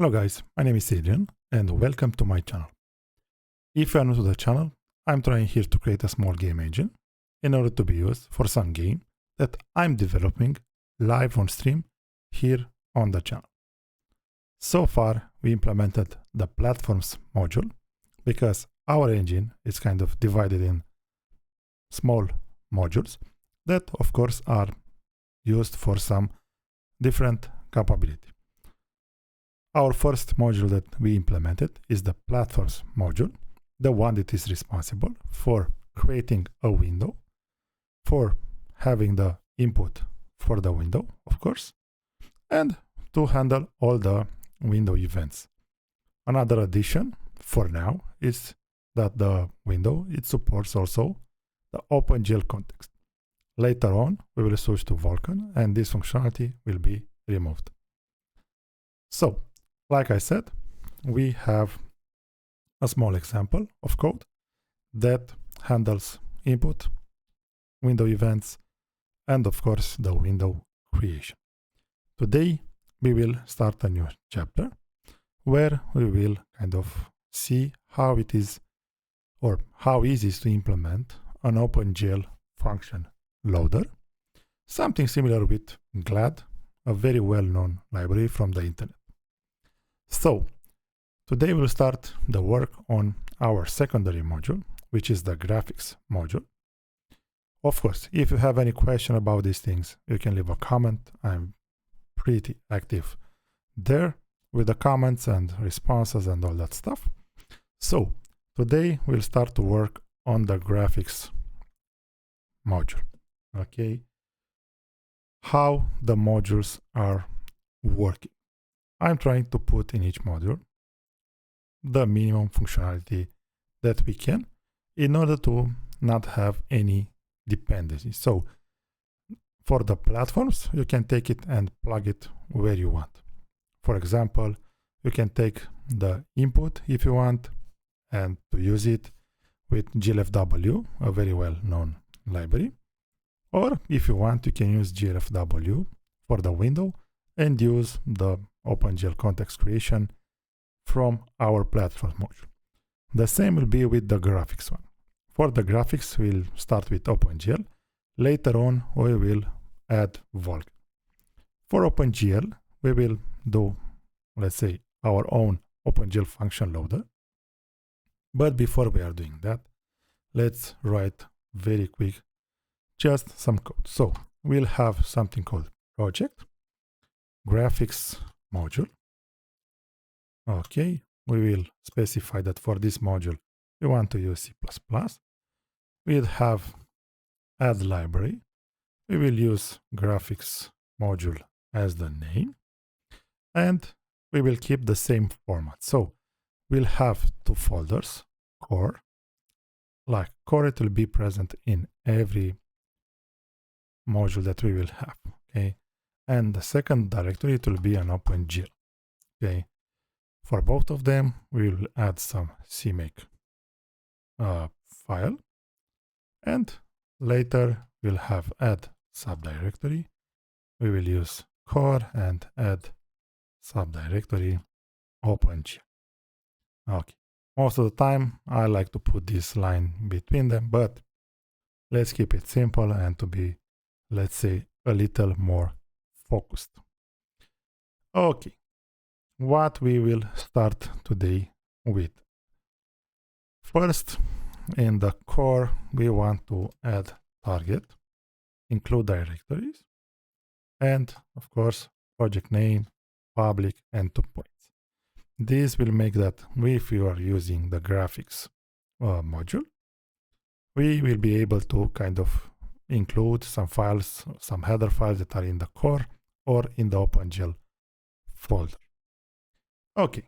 Hello guys, my name is Adrian and welcome to my channel. If you are new to the channel, I'm trying here to create a small game engine in order to be used for some game that I'm developing live on stream here on the channel. So far, we implemented the platforms module because our engine is kind of divided in small modules that of course are used for some different capability. Our first module that we implemented is the platforms module, the one that is responsible for creating a window, for having the input for the window, of course, and to handle all the window events. Another addition for now is that the window, it supports also the OpenGL context. Later on, we will switch to Vulkan and this functionality will be removed. So, like I said, we have a small example of code that handles input, window events, and of course the window creation. Today, we will start a new chapter where we will kind of see how it is or how easy it is to implement an OpenGL function loader, something similar with GLAD, a very well-known library from the internet. So, today we'll start the work on our secondary module, which is the graphics module. Of course, if you have any question about these things, you can leave a comment. I'm pretty active there with the comments and responses and all that stuff. So, today we'll start to work on the graphics module. Okay, how the modules are working. I'm trying to put in each module the minimum functionality that we can in order to not have any dependencies. So for the platforms, you can take it and plug it where you want. For example, you can take the input if you want and to use it with glfw, a very well-known library. Or if you want, you can use glfw for the window and use the OpenGL context creation from our platform module. The same will be with the graphics one. For the graphics, we'll start with OpenGL. Later on, we will add Vulkan. For OpenGL, we will do, let's say, our own OpenGL function loader. But before we are doing that, let's write very quick just some code. So we'll have something called project graphics module. Okay, we will specify that for this module we want to use C++. We'll have add library. We will use graphics module as the name and we will keep the same format. So we'll have two folders, core. Like core, it will be present in every module that we will have. Okay, and the second directory, it will be an OpenGL. Okay, for both of them, we will add some CMake file, and later we'll have add subdirectory. We will use core and add subdirectory OpenGL. Okay, most of the time I like to put this line between them, but let's keep it simple and to be, let's say, a little more focused. Okay, what we will start today with. First, in the core, we want to add target, include directories, and of course, project name, public, and 2 points. This will make that if you are using the graphics module, we will be able to kind of include some files, some header files that are in the core or in the OpenGL folder. Okay,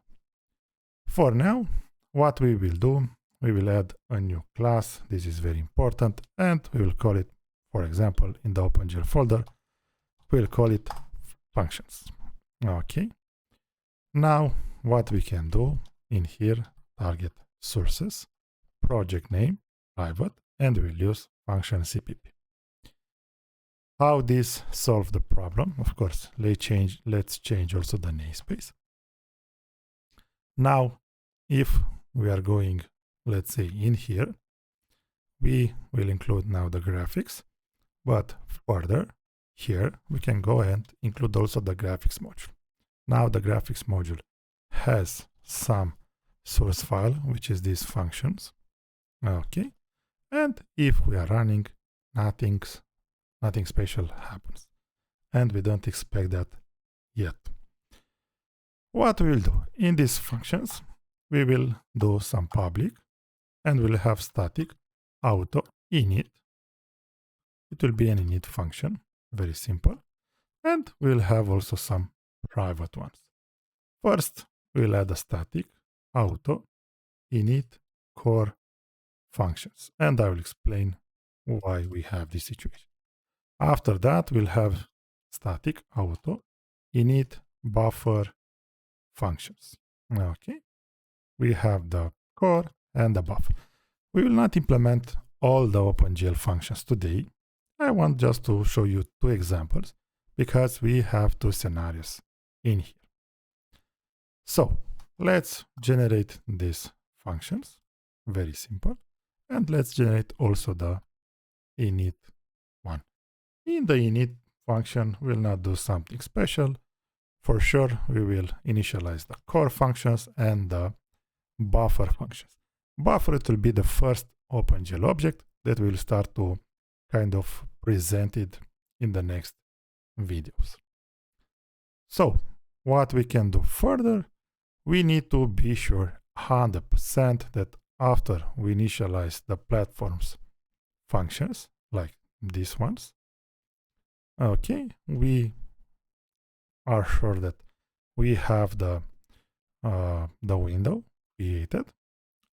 for now, what we will do, we will add a new class. This is very important, and we will call it, for example, in the OpenGL folder, we'll call it functions. Okay, now what we can do in here, target sources, project name, private, and we'll use function cpp. How this solve the problem? Of course, let's change also the namespace. Now, if we are going, let's say, in here, we will include now the graphics, but further here, we can go and include also the graphics module. Now the graphics module has some source file, which is these functions. Okay. And if we are running, nothing special happens. And we don't expect that yet. What we will do in these functions, we will do some public and we'll have static auto init. It will be an init function, very simple. And we'll have also some private ones. First, we'll add a static auto init core functions. And I will explain why we have this situation. After that, we'll have static auto init buffer functions. Okay. We have the core and the buffer. We will not implement all the OpenGL functions today. I want just to show you two examples because we have two scenarios in here. So let's generate these functions. Very simple. And let's generate also the init one. In the init function, we'll not do something special. For sure, we will initialize the core functions and the buffer functions. Buffer, it will be the first OpenGL object that will start to kind of present it in the next videos. So what we can do further, we need to be sure 100% that after we initialize the platforms functions, like these ones, okay, we are sure that we have the window created.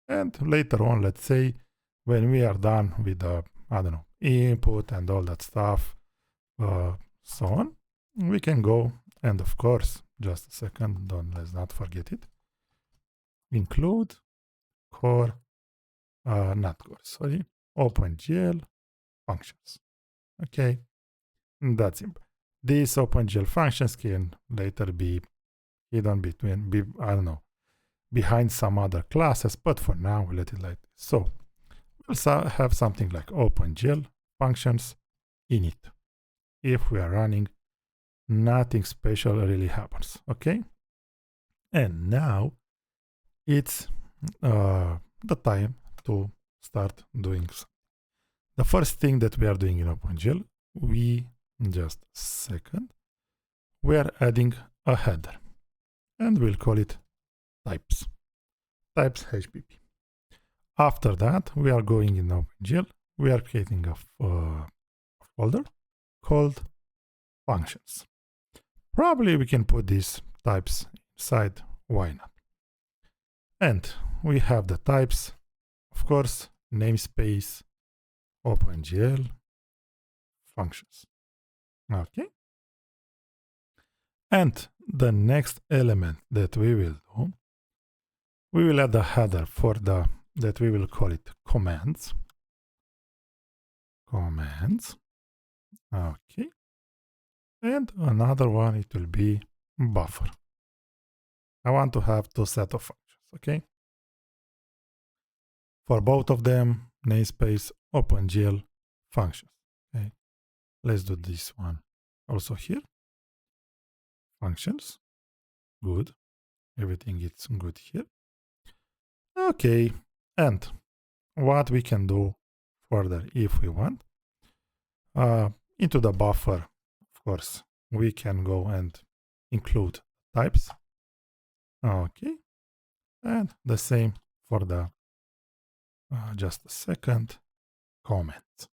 And later on, let's say, when we are done with the, I don't know, input and all that stuff, so on, we can go and of course, just a second, let's not forget it, include core, not core, sorry, OpenGL functions. Okay, that's simple. These OpenGL functions can later be hidden behind some other classes, but for now, we let it like this. So we'll have something like OpenGL functions init. If we are running, nothing special really happens. Okay, and now it's the time to start doing something. The first thing that we are doing in OpenGL, we are adding a header, and we'll call it types HPP. After that, we are going in OpenGL, we are creating a folder called functions. Probably we can put these types inside, why not? And we have the types, of course, namespace, OpenGL, functions. Okay. And the next element that we will do, we will add a header for that we will call it commands. Okay. And another one, it will be buffer. I want to have two sets of functions, okay? For both of them, namespace, OpenGL, functions. Okay. Let's do this one also here. Functions. Good. Everything is good here. Okay. And what we can do further if we want, into the buffer, of course, we can go and include types. Okay. And the same for the, just a second, comments.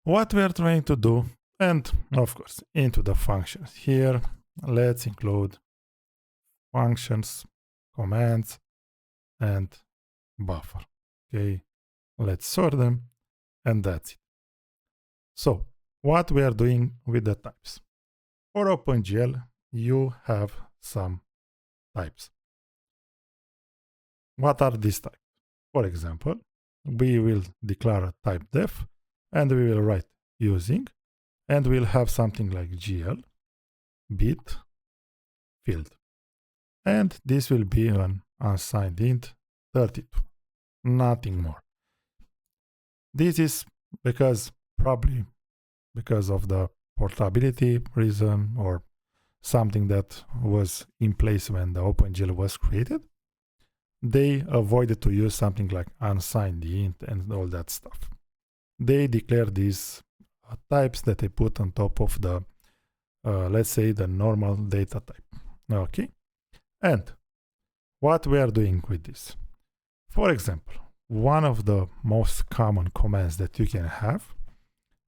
What we are trying to do, and of course, into the functions here, let's include functions, commands, and buffer. Okay, let's sort them, and that's it. So, what we are doing with the types. For OpenGL, you have some types. What are these types? For example, we will declare a type def, and we will write using, and we'll have something like GL, bit, field. And this will be an unsigned int 32, nothing more. This is probably because of the portability reason or something that was in place when the OpenGL was created. They avoided to use something like unsigned int and all that stuff. They declare these types that they put on top of the, let's say, the normal data type. Okay. And what we are doing with this? For example, one of the most common commands that you can have,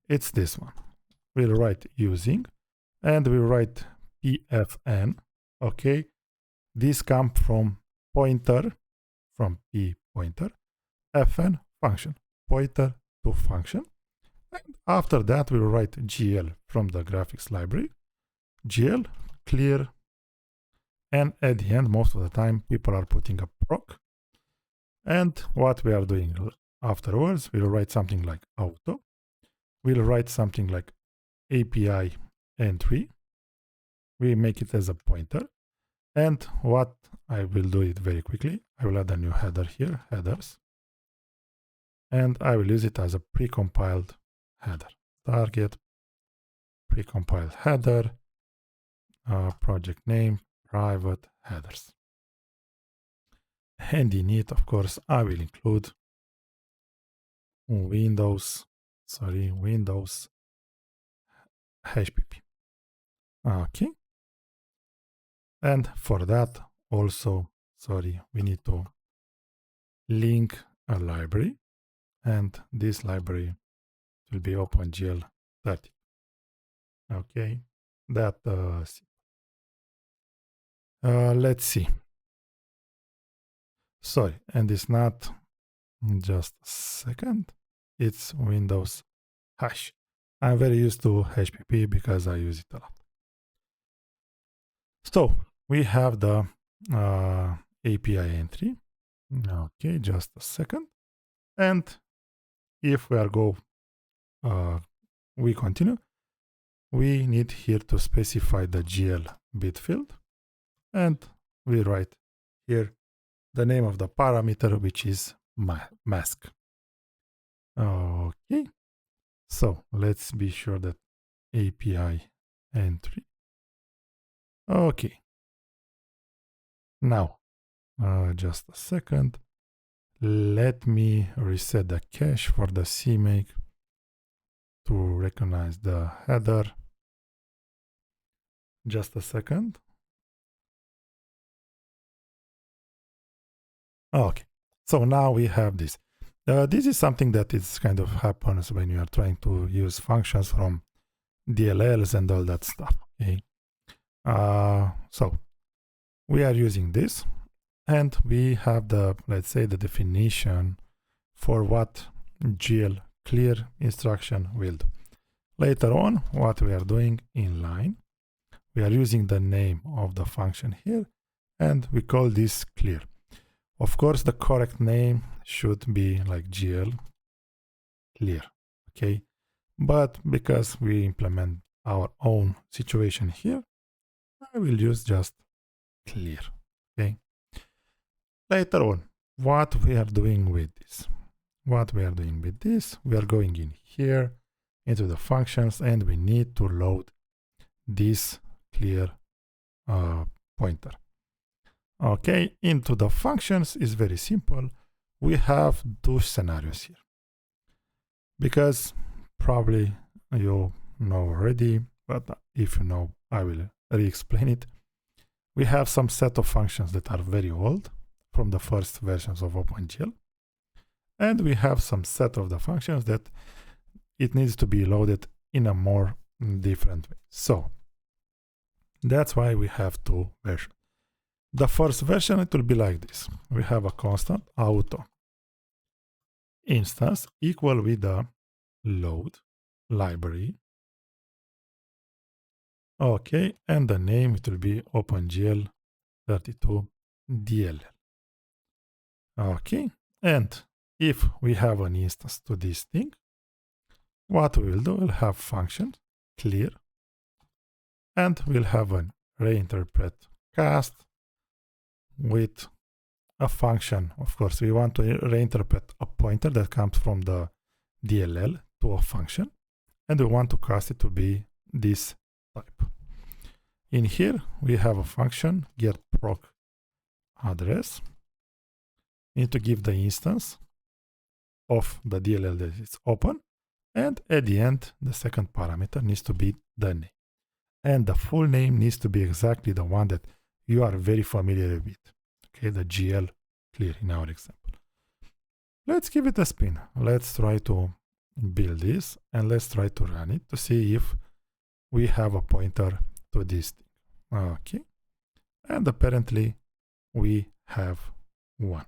it's this one. We'll write using, and we'll write pfn. Okay. This comes from pointer, from p pointer, fn function, pointer to function. And after that, we'll write gl from the graphics library, gl clear, and at the end, most of the time, people are putting a proc. And what we are doing afterwards, we'll write something like auto. We'll write something like API entry. We make it as a pointer. And what I will do it very quickly, I will add a new header here, headers. And I will use it as a precompiled header. Target, precompiled header, project name, private headers. And in it, of course, I will include Windows HPP. Okay. And for that also, we need to link a library, and this library will be OpenGL 30. Okay. That let's see. And it's not just a second. It's Windows hash. I'm very used to HPP because I use it a lot. So we have the API entry. Okay, just a second. And if we we continue, we need here to specify the GL bit field. And we write here the name of the parameter, which is mask. Okay. So let's be sure that API entry. Okay. Now, just a second. Let me reset the cache for the CMake to recognize the header. Just a second. Okay. So now we have this. This is something that is kind of happens when you are trying to use functions from DLLs and all that stuff. Okay. So we are using this, and we have the, let's say, the definition for what GL clear instruction will do. Later on, what we are doing in line, we are using the name of the function here, and we call this clear. Of course, the correct name should be like GL clear, okay? But because we implement our own situation here, I will use just clear, okay? Later on, what we are doing with this? We are going in here into the functions, and we need to load this clear pointer. Okay, into the functions is very simple. We have two scenarios here. Because probably you know already, but if you know, I will re-explain it. We have some set of functions that are very old from the first versions of OpenGL. And we have some set of the functions that it needs to be loaded in a more different way. So that's why we have two versions. The first version, it will be like this. We have a constant auto instance equal with the load library. Okay, and the name, it will be OpenGL 32 DLL. Okay, and if we have an instance to this thing, what we will do, we'll have function clear, and we'll have an reinterpret cast with a function. Of course, we want to reinterpret a pointer that comes from the DLL to a function, and we want to cast it to be this type. In here, we have a function getProc address. We need to give the instance of the DLL that is open, and at the end, the second parameter needs to be the name. And the full name needs to be exactly the one that you are very familiar with. Okay, the GL clear in our example. Let's give it a spin. Let's try to build this and let's try to run it to see if we have a pointer to this thing. Okay, and apparently we have one.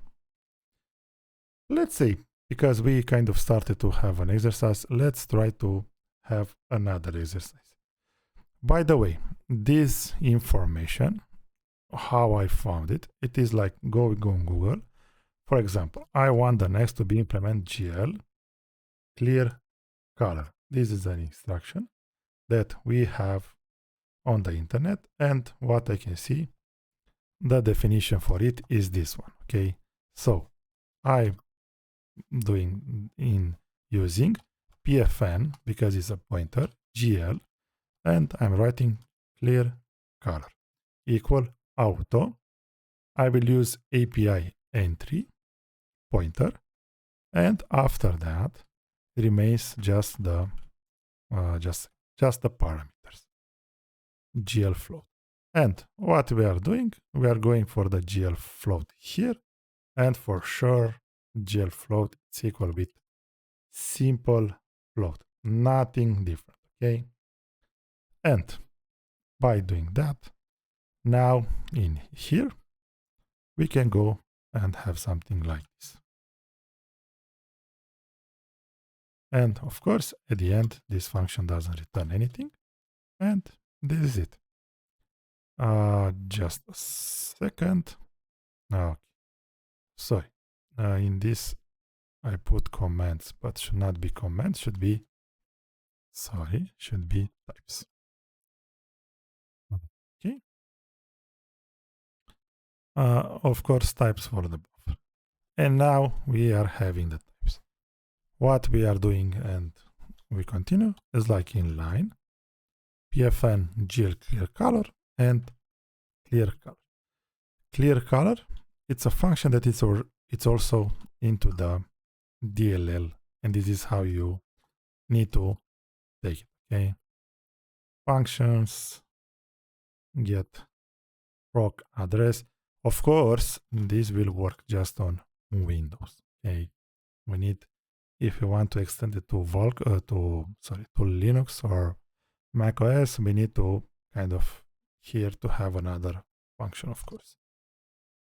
Let's say, because we kind of started to have an exercise, let's try to have another exercise. By the way, this information, how I found it, it is like go on Google. For example, I want the next to be implement GL clear color. This is an instruction that we have on the internet, and what I can see, the definition for it is this one. Okay, so I'm doing in using PFN because it's a pointer GL, and I'm writing clear color equal auto. I will use API entry pointer, and after that remains just the just the parameters GL float. And what we are doing, we are going for the GL float here, and for sure GL float is equal with simple float, nothing different. Okay, and by doing that, now in here we can go and have something like this. And of course, at the end, this function doesn't return anything. And this is it. Just a second. Okay. Sorry. In this, I put comments, but should not be comments, should be, sorry, should be types. Okay. Of course, types for the buffer. And now we are having the types. What we are doing, and we continue, is like in line, PFN GL clear color and clear color. Clear color, it's a function that it's also into the DLL, and this is how you need to take it. Okay, functions get proc address. Of course, this will work just on Windows. Okay, we need, if you want to extend it to to Linux or Mac OS, we need to kind of here to have another function, of course.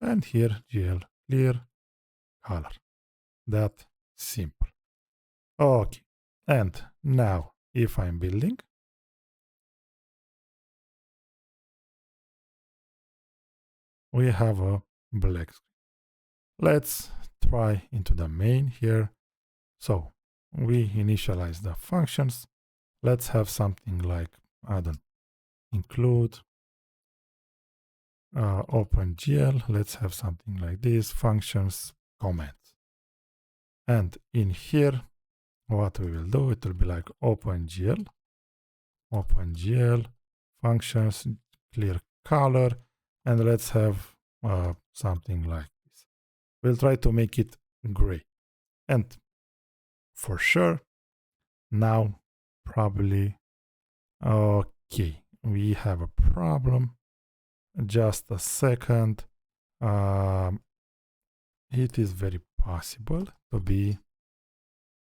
And here GL clear color. That simple. Okay. And now if I'm building, we have a black screen. Let's try into the main here. So we initialize the functions. Let's have something like, I don't include OpenGL. Let's have something like this, functions comments. And in here, what we will do, it will be like OpenGL functions clear color, and let's have something like this. We'll try to make it gray. And for sure, now probably, okay, we have a problem. Just a second. It is very possible to be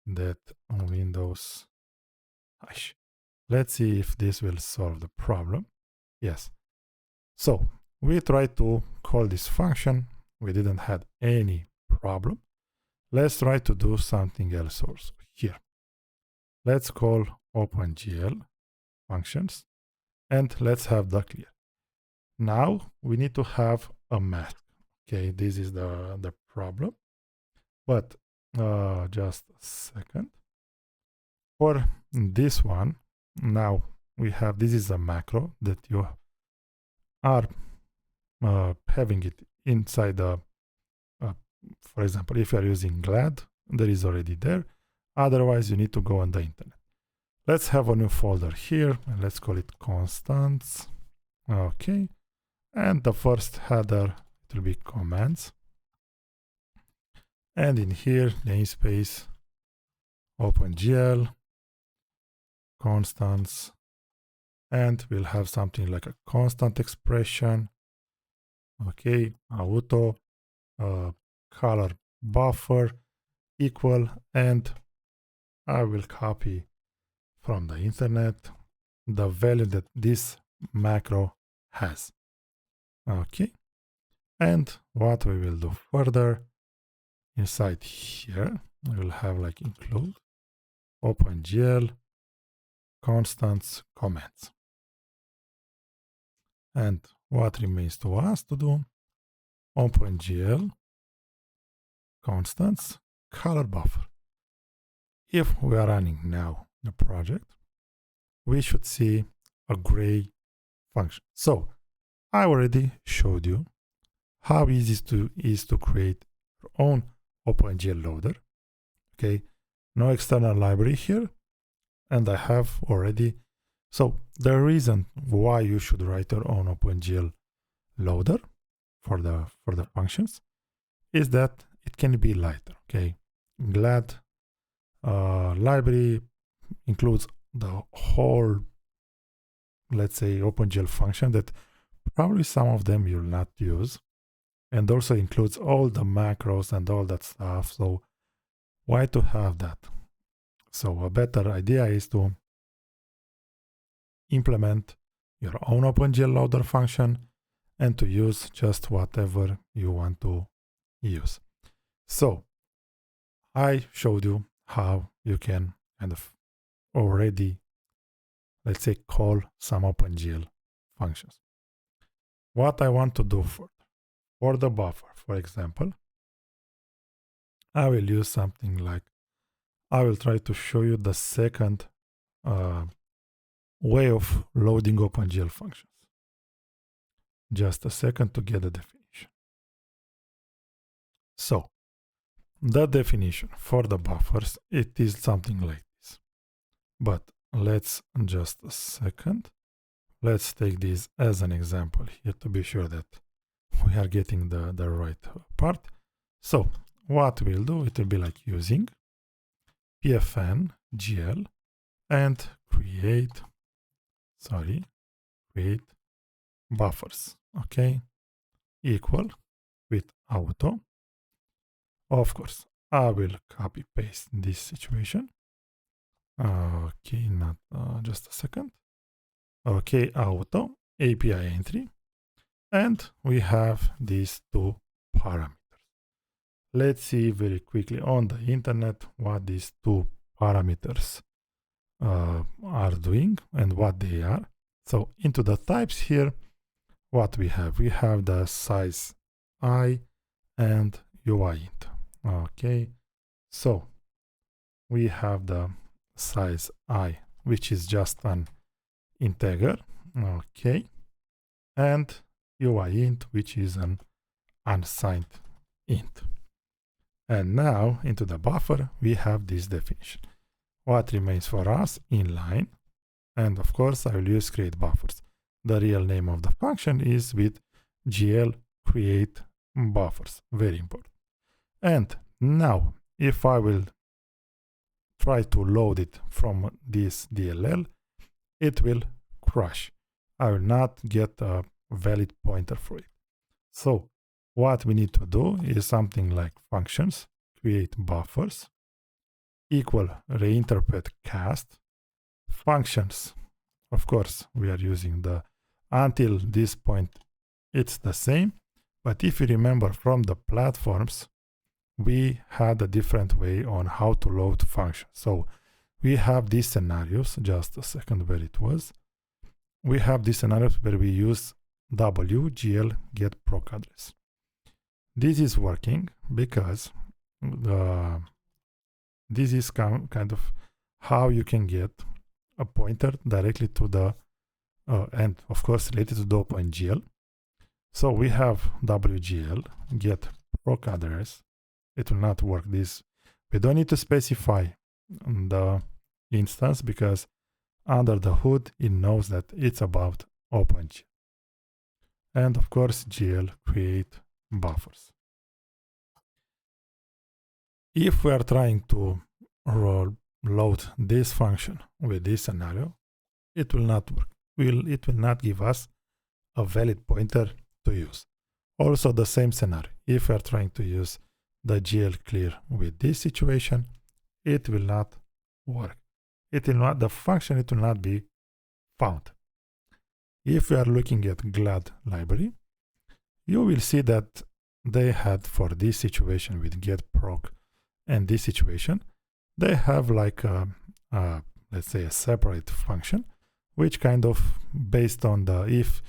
that on Windows. Let's see if this will solve the problem. Yes. So we tried to call this function. We didn't have any problem. Let's try to do something else also here. Let's call OpenGL functions, and let's have the clear. Now we need to have a mask. Okay, this is the problem. But just a second. For this one, now we have, this is a macro that you are having it inside the, for example, if you are using GLAD, there is already there. Otherwise, you need to go on the internet. Let's have a new folder here, and let's call it constants. Okay. And the first header, it will be commands. And in here, namespace, OpenGL, constants, and we'll have something like a constant expression. Okay, auto, color buffer equal, and I will copy from the internet the value that this macro has. Okay, and what we will do further inside here, we will have like include OpenGL constants comments. And what remains to us to do? OpenGL constants color buffer. If we are running now the project, we should see a gray function. So I already showed you how easy it is to create your own OpenGL loader. Okay, no external library here, and I have already. So the reason why you should write your own OpenGL loader for the functions is that it can be lighter. Okay, GLAD library includes the whole, let's say, OpenGL function that probably some of them you'll not use, and also includes all the macros and all that stuff. So why to have that? So a better idea is to implement your own OpenGL loader function and to use just whatever you want to use. So I showed you how you can kind of already, let's say, call some OpenGL functions. What I want to do for the buffer, for example, I will use something like, I will try to show you the second way of loading OpenGL functions. Just a second to get the definition. So the definition for the buffers, it is something like this. But let's just a second. Let's take this as an example here to be sure that we are getting the right part. So what we'll do, it will be like using pfn gl and create buffers, okay, equal with auto. Of course, I will copy paste this situation. Okay, not just a second. Okay, auto API entry, and we have these two parameters. Let's see very quickly on the internet what these two parameters are doing and what they are. So into the types here, what we have the size I and UIint. Okay, so we have the size I, which is just an integer, okay, and UIint, which is an unsigned int. And now into the buffer, we have this definition. What remains for us? Inline, and of course I will use create buffers. The real name of the function is with gl create buffers, very important. And now if I will try to load it from this DLL, it will crash. I will not get a valid pointer for it. So what we need to do is something like functions create buffers equal reinterpret cast functions. Of course, we are using the until this point, it's the same. But if you remember from the platforms, we had a different way on how to load functions. So we have these scenarios, just a second where it was. We have these scenarios where we use wgl get proc address. This is working because this is kind of how you can get a pointer directly to the and of course related to the OpenGL. So we have WGL get proc address. It will not work. This we don't need to specify the instance because under the hood it knows that it's about OpenGL. And of course GL create buffers. If we are trying to load this function with this scenario, it will not work. It will not give us a valid pointer to use. Also the same scenario. If we are trying to use the GL clear with this situation, it will not work. It will not, the function, it will not be found. If we are looking at GLAD library, you will see that they had for this situation with get proc and this situation, they have like let's say a separate function, which kind of based on the if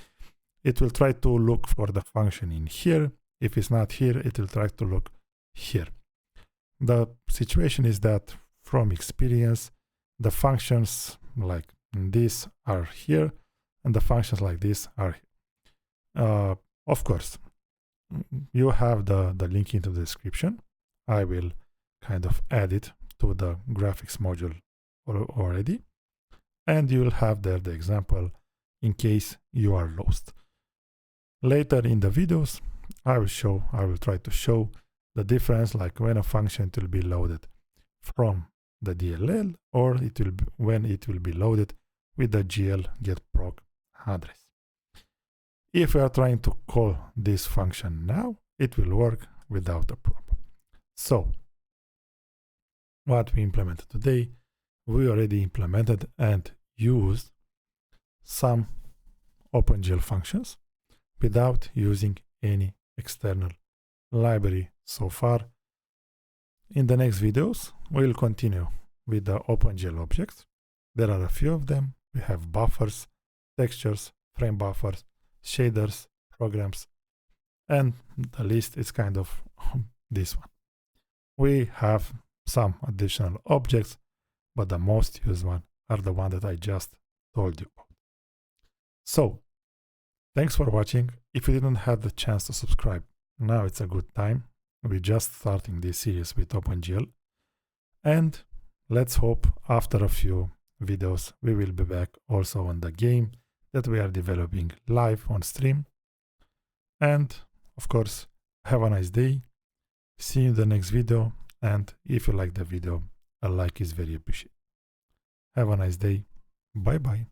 it will try to look for the function in here. If it's not here, it will try to look here. The situation is that from experience, the functions like this are here and the functions like this are here. Of course, you have the link into the description. I will kind of add it to the graphics module already, and you will have there the example in case you are lost. Later in the videos, I will try to show the difference, like when a function will be loaded from the DLL or when it will be loaded with the GL get proc address. If we are trying to call this function now, it will work without a problem. So what we implemented today, we already implemented and used some OpenGL functions without using any external library so far. In the next videos, we'll continue with the OpenGL objects. There are a few of them. We have buffers, textures, frame buffers, shaders, programs, and the list is kind of this one. We have some additional objects, but the most used one are the one that I just told you about. So, thanks for watching. If you didn't have the chance to subscribe, now it's a good time. We're just starting this series with OpenGL. And let's hope after a few videos, we will be back also on the game that we are developing live on stream. And of course, have a nice day. See you in the next video. And if you like the video, a like is very appreciated. Have a nice day. Bye bye.